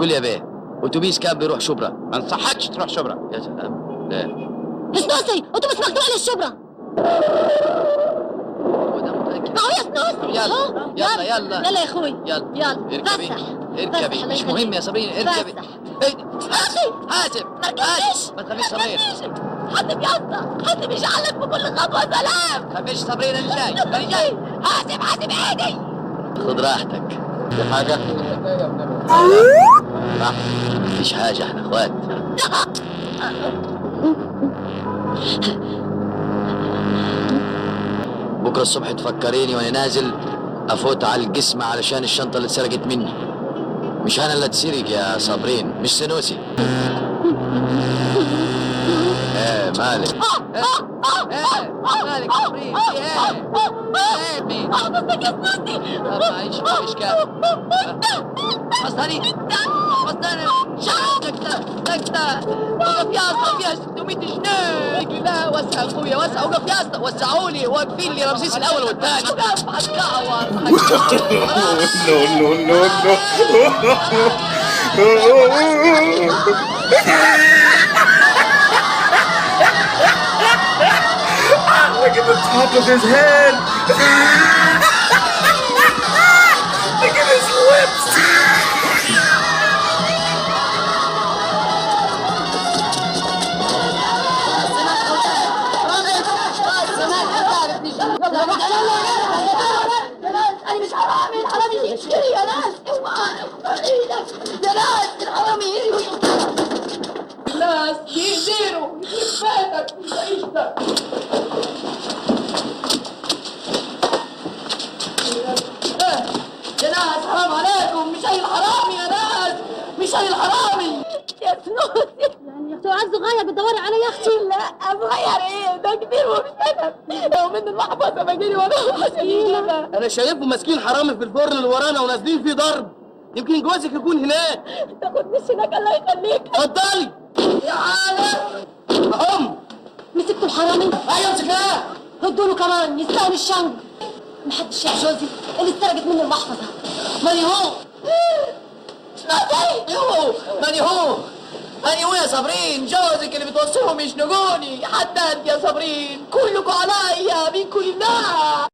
قول يا بيه، اتوبيس كان بيروح شبرا. ما انصحكش تروح شبرا. يا سلام. لا سنوسي اتوبيس مقطوع للشبرا. هو ده متأكد. اهو يا سنوسي. يلا أهو. يلا يلا يلا يا اخوي. يلا يلا اركبي فسح. اركبي. فسح، مش الله مهم يا يخليك. صابرين، اركبي. فسح. حاسب حاسب ما ركبتش. ما تخافيش صابرين. حاسب يا اسطى، حاسب يجعلك بكل خطوه سلام. ما تخافيش صابرين، انا جاي انا جاي. حاسب حاسب ايدي. خد راحتك. في حاجة؟ مفيش حاجة، احنا اخوات. بكرة الصبح تفكريني وانا نازل افوت على القسمة علشان الشنطة اللي اتسرقت مني. مش انا اللي اتسرق يا صابرين، مش سنوسي. ايه مالك؟ مالك صابرين؟ في ايه؟ مين؟ قصدك يا سنوسي. طب معيش في اشكال. وصلني سكتة سكتة. وقف يا اسطى، فيها 600 جنيه. رجلي لا وسع اخويا وسع. وقف يا اسطى، وسعوا لي واقفين لي رمسيس الاول والثاني. وقف هتكعور. Look at the top of his head. Look at his lips. انا مش حرامي، الحرامي يشتري يا ناس. يا ناس الحرامي الناس يهديروا يخرب بيتك وعيشتك. يا ناس حرام عليكم، مش انا الحرامي يا ناس، مش انا الحرامي. يا سنوسي. يعني يا اختي عايز صغير بتدوري علي يا اختي؟ لا صغير ايه ده كبير ومش انا. لو من المحفظه بجري وانا حزينه. انا شايفهم ماسكين حرامي في الفرن اللي ورانا ونازلين فيه ضرب. يمكن جوزك يكون هناك. تاخدني هناك الله يخليك. اتفضلي يا عالم. مسكتوا الحرامي؟ ايوه امسكها. ردوا له كمان يستاهل الشنق. محدش يا جوزي اللي اتسرقت منه المحفظه. ماني هو. ماني هو يا صابرين، جوزك اللي بتوصلهم يشنقوني. حتى انت يا صابرين كلكم عليا منكم لله.